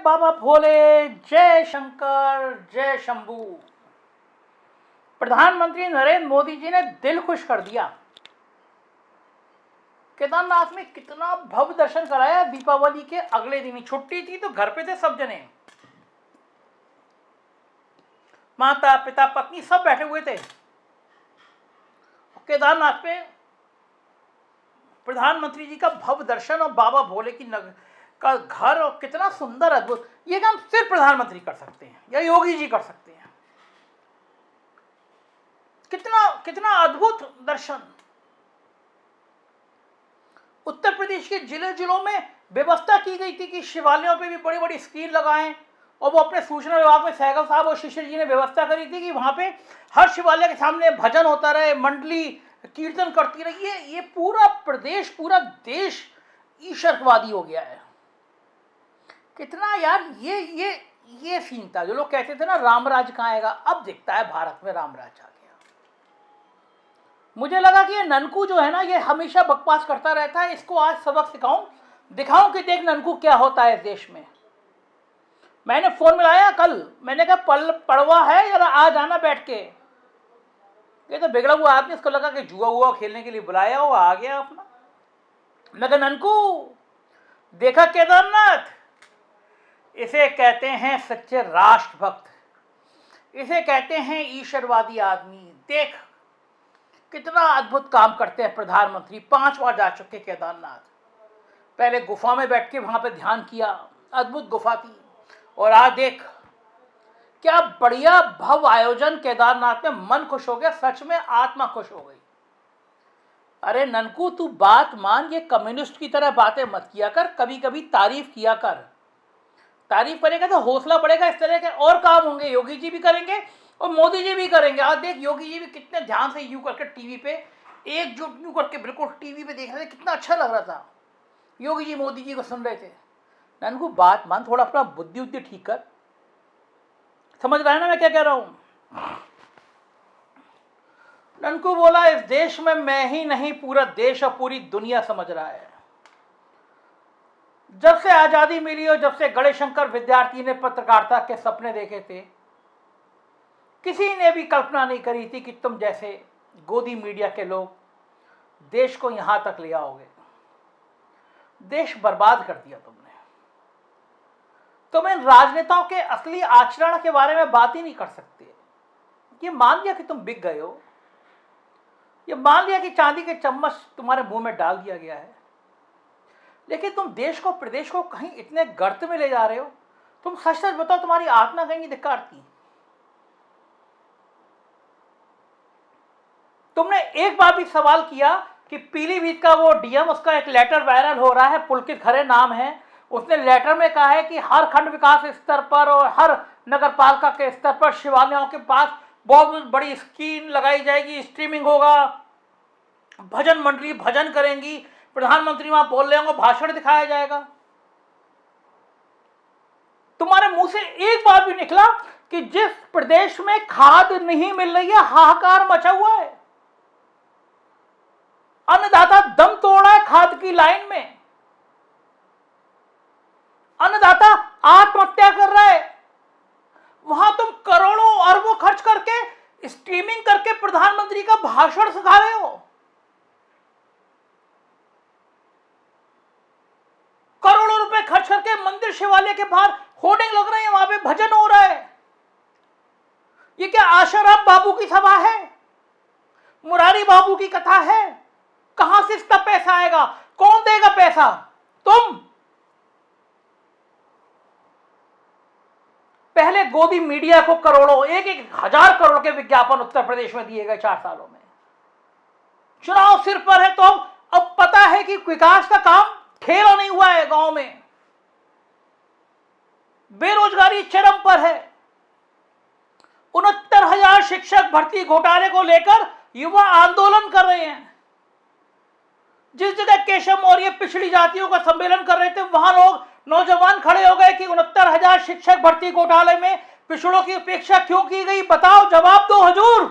बाबा भोले, जय शंकर, जय शंभू। प्रधानमंत्री नरेंद्र मोदी जी ने दिल खुश कर दिया। केदारनाथ में कितना भव्य दर्शन कराया। दीपावली के अगले दिन ही छुट्टी थी तो घर पे थे सब जने, माता पिता पत्नी सब बैठे हुए थे। केदारनाथ पे प्रधानमंत्री जी का भव्य दर्शन और बाबा भोले की का घर, और कितना सुंदर अद्भुत। ये काम सिर्फ प्रधानमंत्री कर सकते हैं या योगी जी कर सकते हैं। कितना कितना अद्भुत दर्शन। उत्तर प्रदेश के जिले जिलों में व्यवस्था की गई थी कि शिवालयों पे भी बड़ी बड़ी स्क्रीन लगाएं, और वो अपने सूचना विभाग में सहगल साहब और शिशिर जी ने व्यवस्था करी थी कि वहां पे हर शिवालय के सामने भजन होता रहे, मंडली कीर्तन करती रही। ये पूरा प्रदेश, पूरा देश ईश्वरवादी हो गया है। कितना यार, ये सीन था। जो लोग कहते थे ना रामराज कहाँ आएगा, अब दिखता है भारत में रामराज आ गया। मुझे लगा कि ये ननकू जो है ना, ये हमेशा बकवास करता रहता है, इसको आज सबक दिखाऊं कि देख ननकू क्या होता है देश में। मैंने फोन मिलाया कल, मैंने कहा पड़वा है, जरा आ जाना बैठ के। ये तो बिगड़ा हुआ आदमी, इसको लगा कि जुआ हुआ खेलने के लिए बुलाया हो, आ गया अपना। मैं कहा ननकू देखा केदारनाथ, इसे कहते हैं सच्चे राष्ट्रभक्त, इसे कहते हैं ईश्वरवादी आदमी। देख कितना अद्भुत काम करते हैं प्रधानमंत्री। 5 बार जा चुके केदारनाथ। पहले गुफा में बैठ के वहां पे ध्यान किया, अद्भुत गुफा थी। और आज देख क्या बढ़िया भव्य आयोजन केदारनाथ में। मन खुश हो गया, सच में आत्मा खुश हो गई। अरे ननकू तू बात मान, ये कम्युनिस्ट की तरह बातें मत किया कर, कभी कभी तारीफ किया कर। तारीफ करेगा तो हौसला बढ़ेगा। इस तरह के और काम होंगे, योगी जी भी करेंगे और मोदी जी भी करेंगे। आज देख योगी जी भी कितने ध्यान से यूं करके टीवी पे एकजुट यूं करके बिल्कुल टीवी पे देख रहे थे, कितना अच्छा लग रहा था। योगी जी मोदी जी को सुन रहे थे। ननकू बात मान, थोड़ा अपना बुद्धि उद्धि ठीक कर। समझ रहा है ना मैं क्या कह रहा हूं। ननकू बोला इस देश में मैं ही नहीं, पूरा देश और पूरी दुनिया समझ रहा है। जब से आजादी मिली और जब से गणेशंकर विद्यार्थी ने पत्रकारिता के सपने देखे थे, किसी ने भी कल्पना नहीं करी थी कि तुम जैसे गोदी मीडिया के लोग देश को यहां तक ले आओगे। देश बर्बाद कर दिया तुमने। तुम इन राजनेताओं के असली आचरण के बारे में बात ही नहीं कर सकते। ये मान लिया कि तुम बिक गए हो, ये मान लिया कि चांदी के चम्मच तुम्हारे मुंह में डाल दिया गया है, लेकिन तुम देश को, प्रदेश को कहीं इतने गर्त में ले जा रहे हो। तुम सच सच बताओ, तुम्हारी आत्मा कहीं धिक्कार थी? तुमने एक बार भी सवाल किया कि पीलीभीत का वो डीएम, उसका एक लेटर वायरल हो रहा है, पुलकित खरे नाम है, उसने लेटर में कहा है कि हर खंड विकास स्तर पर और हर नगर पालिका के स्तर पर शिवालयों के पास बहुत बड़ी स्क्रीन लगाई जाएगी, स्ट्रीमिंग होगा, भजन मंडली भजन करेंगी, प्रधानमंत्री वहां बोल रहे होंगे, भाषण दिखाया जाएगा। तुम्हारे मुंह से एक बार भी निकला कि जिस प्रदेश में खाद नहीं मिल रही है, हाहाकार मचा हुआ है, अन्नदाता दम तोड़ रहा है खाद की लाइन में, अन्नदाता आत्महत्या कर रहा है, वहां तुम करोड़ों अरबों खर्च करके स्ट्रीमिंग करके प्रधानमंत्री का भाषण सिखा रहे हो। करोड़ों रुपए खर्च करके मंदिर शिवालय के बाहर होर्डिंग लग रहे हैं, वहां पे भजन हो रहा है। ये क्या आशाराम बाबू की सभा है? मुरारी बाबू की कथा है? कहां से इसका पैसा आएगा? कौन देगा पैसा? तुम। पहले गोदी मीडिया को करोड़ों, 1,000 करोड़ के विज्ञापन उत्तर प्रदेश में दिए गए 4 सालों में। चुनाव सिर पर है तो अब पता है कि विकास का काम खेला नहीं हुआ है गांव में। बेरोजगारी चरम पर है। 69,000 शिक्षक भर्ती घोटाले को लेकर युवा आंदोलन कर रहे हैं। जिस जगह केशव मौर्य पिछड़ी जातियों का सम्मेलन कर रहे थे, वहां लोग नौजवान खड़े हो गए कि 69,000 शिक्षक भर्ती घोटाले में पिछड़ों की उपेक्षा क्यों की गई? बताओ, जवाब दो हुजूर।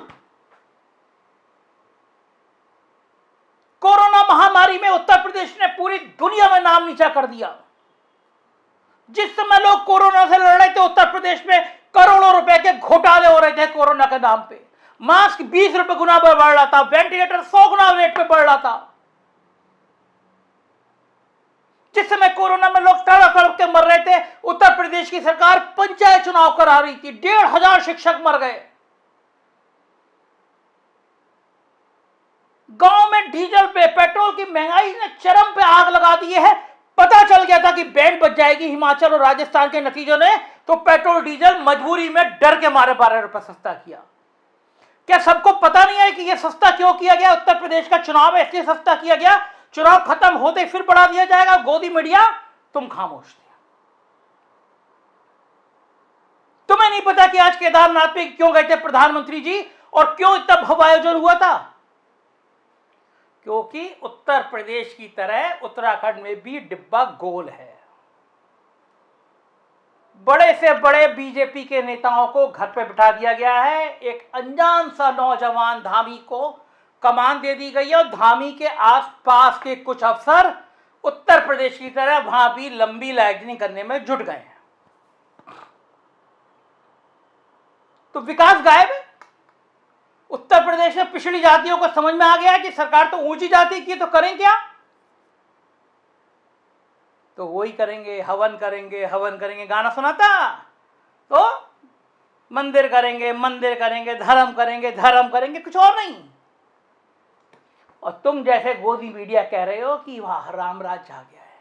कोरोना महामारी में उत्तर प्रदेश ने पूरी दुनिया में नाम नीचा कर दिया। जिस समय लोग कोरोना से लड़ रहे थे, उत्तर प्रदेश में करोड़ों रुपए के घोटाले हो रहे थे कोरोना के नाम पे। मास्क 20 रुपए गुना पर बढ़ रहा था, वेंटिलेटर 100 गुना रेट पे बढ़ रहा था। जिस समय कोरोना में लोग तड़प तड़प के मर रहे थे, उत्तर प्रदेश की सरकार पंचायत चुनाव करा रही थी, 1,500 शिक्षक मर गए। गांव में डीजल पे पेट्रोल की महंगाई ने चरम पे आग लगा दी है। पता चल गया था कि बैंड बच जाएगी हिमाचल और राजस्थान के नतीजों ने, तो पेट्रोल डीजल मजबूरी में डर के मारे 12 रुपए सस्ता किया। क्या सबको पता नहीं है कि यह सस्ता क्यों किया गया? उत्तर प्रदेश का चुनाव इसलिए सस्ता किया गया, चुनाव खत्म होते फिर बढ़ा दिया जाएगा। गोदी मीडिया तुम खामोश थे। तुम्हें नहीं पता कि आज केदारनाथ पे क्यों गए थे प्रधानमंत्री जी और क्यों इतना भव्य आयोजन हुआ था? क्योंकि उत्तर प्रदेश की तरह उत्तराखंड में भी डिब्बा गोल है। बड़े से बड़े बीजेपी के नेताओं को घर पे बिठा दिया गया है। एक अनजान सा नौजवान धामी को कमान दे दी गई है और धामी के आसपास के कुछ अफसर उत्तर प्रदेश की तरह वहां भी लंबी लाइजनिंग करने में जुट गए हैं। तो विकास गायब है। उत्तर प्रदेश में पिछड़ी जातियों को समझ में आ गया कि सरकार तो ऊंची जाति की, तो करें क्या? तो वही करेंगे, हवन करेंगे, हवन करेंगे। गाना सुनाता तो मंदिर करेंगे, मंदिर करेंगे, धर्म करेंगे, धर्म करेंगे, कुछ और नहीं। और तुम जैसे गोदी मीडिया कह रहे हो कि वाह रामराज आ गया है।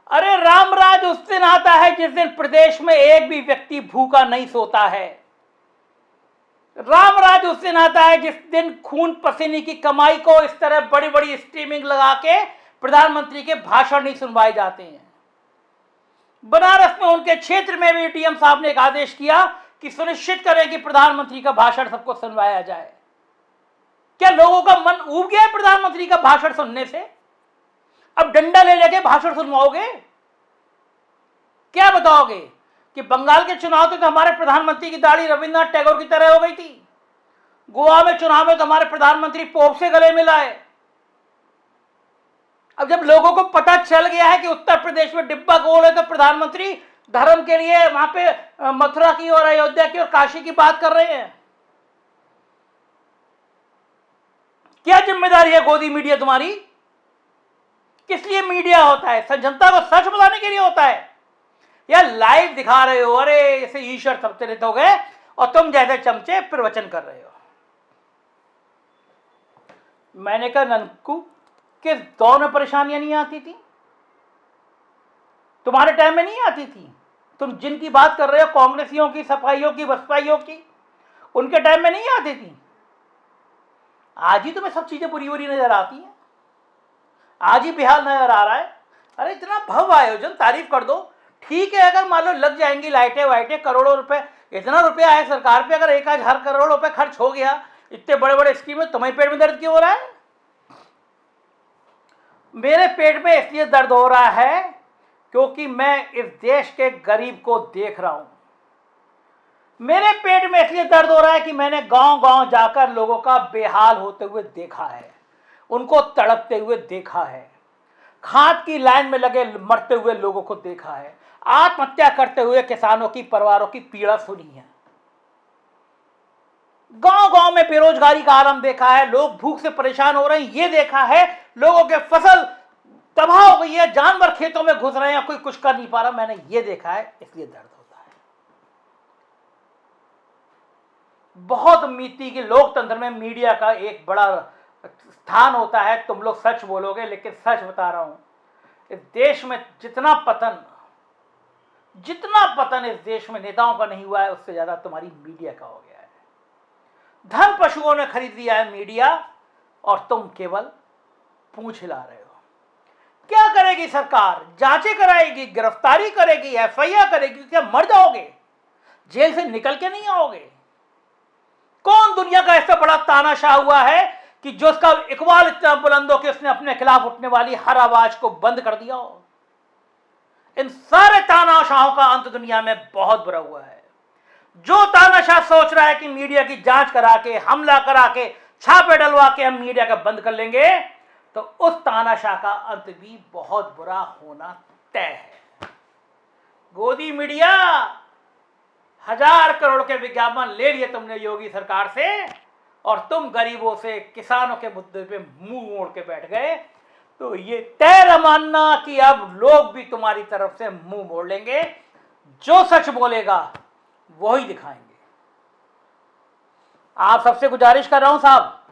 अरे रामराज उस दिन आता है जिस दिन प्रदेश में एक भी व्यक्ति भूखा नहीं सोता है। रामराज उस दिन आता है जिस दिन खून पसीने की कमाई को इस तरह बड़ी बड़ी स्ट्रीमिंग लगा के प्रधानमंत्री के भाषण नहीं सुनवाए जाते हैं। बनारस में उनके क्षेत्र में भी डीएम साहब ने एक आदेश किया कि सुनिश्चित करें कि प्रधानमंत्री का भाषण सबको सुनवाया जाए। क्या लोगों का मन ऊब गया है प्रधानमंत्री का भाषण सुनने से? अब डंडा ले लेके भाषण सुनवाओगे? क्या बताओगे कि बंगाल के चुनाव तो हमारे प्रधानमंत्री की दाढ़ी रविन्द्रनाथ टैगोर की तरह हो गई थी। गोवा में चुनाव में तो हमारे प्रधानमंत्री पोप से गले मिलाए। अब जब लोगों को पता चल गया है कि उत्तर प्रदेश में डिब्बा गोल है, तो प्रधानमंत्री धर्म के लिए वहां पे मथुरा की और अयोध्या की और काशी की बात कर रहे हैं। क्या जिम्मेदारी है गोदी मीडिया तुम्हारी? किस लिए मीडिया होता है? जनता को सच बताने के लिए होता है या लाइव दिखा रहे हो? अरे ऐसे ईश्वर सप्तरित हो गए और तुम जैसे चमचे प्रवचन कर रहे हो। मैंने कहा ननकू, किस दौर में परेशानियां नहीं आती थी? तुम्हारे टाइम में नहीं आती थी। तुम जिनकी बात कर रहे हो, कांग्रेसियों की, सफाइयों की, बसपाइयों की, उनके टाइम में नहीं आती थी। आज ही तुम्हें सब चीजें बुरी बुरी नजर आती हैं। आज ही बेहाल नजर आ रहा है। अरे इतना भव्य आयोजन, तारीफ कर दो, ठीक है। अगर मान लो लग जाएंगी लाइटें वाइटें, करोड़ों रुपए, इतना रुपया है सरकार पे, अगर 1,000 करोड़ रुपए खर्च हो गया इतने बड़े बड़े स्कीम में, तुम्हें पेट में दर्द क्यों हो रहा है? मेरे पेट में इसलिए दर्द हो रहा है क्योंकि मैं इस देश के गरीब को देख रहा हूं। मेरे पेट में इसलिए दर्द हो रहा है कि मैंने गांव गांव जाकर लोगों का बेहाल होते हुए देखा है, उनको तड़पते हुए देखा है, खाद की लाइन में लगे मरते हुए लोगों को देखा है, आत्महत्या करते हुए किसानों की परिवारों की पीड़ा सुनी है। गांव गांव में बेरोजगारी का आलम देखा है, लोग भूख से परेशान हो रहे हैं ये देखा है, लोगों के फसल तबाह हो गई है, जानवर खेतों में घुस रहे हैं, कोई कुछ कर नहीं पा रहा, मैंने ये देखा है, इसलिए दर्द होता है। बहुत उम्मीद थी कि लोकतंत्र में मीडिया का एक बड़ा स्थान होता है, तुम लोग सच बोलोगे, लेकिन सच बता रहा हूं, इस देश में जितना पतन इस देश में नेताओं का नहीं हुआ है, उससे ज्यादा तुम्हारी मीडिया का हो गया है। धन पशुओं ने खरीद लिया है मीडिया और तुम केवल पूंछ हिला रहे हो। क्या करेगी सरकार? जांचें कराएगी, गिरफ्तारी करेगी, एफआईआर करेगी, क्या मर जाओगे? जेल से निकल के नहीं आओगे? कौन दुनिया का ऐसा बड़ा तानाशाह हुआ है कि जो उसका इकबाल इतना बुलंद हो कि उसने अपने खिलाफ उठने वाली हर आवाज को बंद कर दिया हो? इन सारे तानाशाहों का अंत दुनिया में बहुत बुरा हुआ है। जो तानाशाह सोच रहा है कि मीडिया की जांच करा के, हमला करा के, छापे डलवा के हम मीडिया का बंद कर लेंगे, तो उस तानाशाह का अंत भी बहुत बुरा होना तय है। गोदी मीडिया 1000 करोड़ के विज्ञापन ले लिए तुमने योगी सरकार से, और तुम गरीबों से, किसानों के मुद्दे पे मुंह मोड़ के बैठ गए। तो ये तय न मानना कि अब लोग भी तुम्हारी तरफ से मुंह मोड़ लेंगे। जो सच बोलेगा वही दिखाएंगे। आप सबसे गुजारिश कर रहा हूं साहब,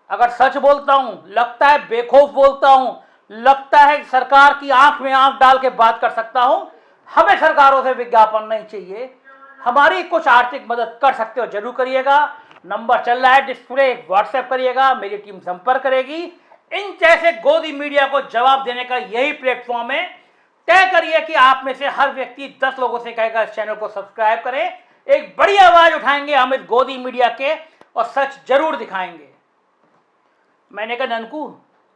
अगर सच बोलता हूं, लगता है बेखौफ बोलता हूं, लगता है सरकार की आंख में आंख डाल के बात कर सकता हूं, हमें सरकारों से विज्ञापन नहीं चाहिए। हमारी कुछ आर्थिक मदद कर सकते हो जरूर करिएगा। नंबर चल रहा है डिस्प्ले, व्हाट्सएप करिएगा, मेरी टीम संपर्क करेगी। इन जैसे गोदी मीडिया को जवाब देने का यही प्लेटफॉर्म है। तय करिए कि आप में से हर व्यक्ति 10 लोगों से कहेगा इस चैनल को सब्सक्राइब करें। एक बड़ी आवाज उठाएंगे हम इस गोदी मीडिया के, और सच जरूर दिखाएंगे। मैंने कहा ननकू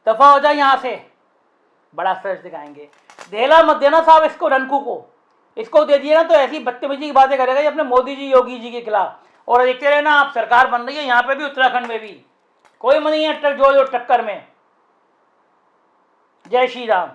दफा हो जाए यहां से, बड़ा सच दिखाएंगे। धेला मत देना साहब इसको, ननकू को, इसको दे दिए ना तो ऐसी बदतमीजी की बातें करेगा ये अपने मोदी जी योगी जी के खिलाफ। और देखते रहना आप, सरकार बन रही है यहाँ पे भी, उत्तराखंड में भी कोई नहीं है जो टक्कर में। जय श्री राम।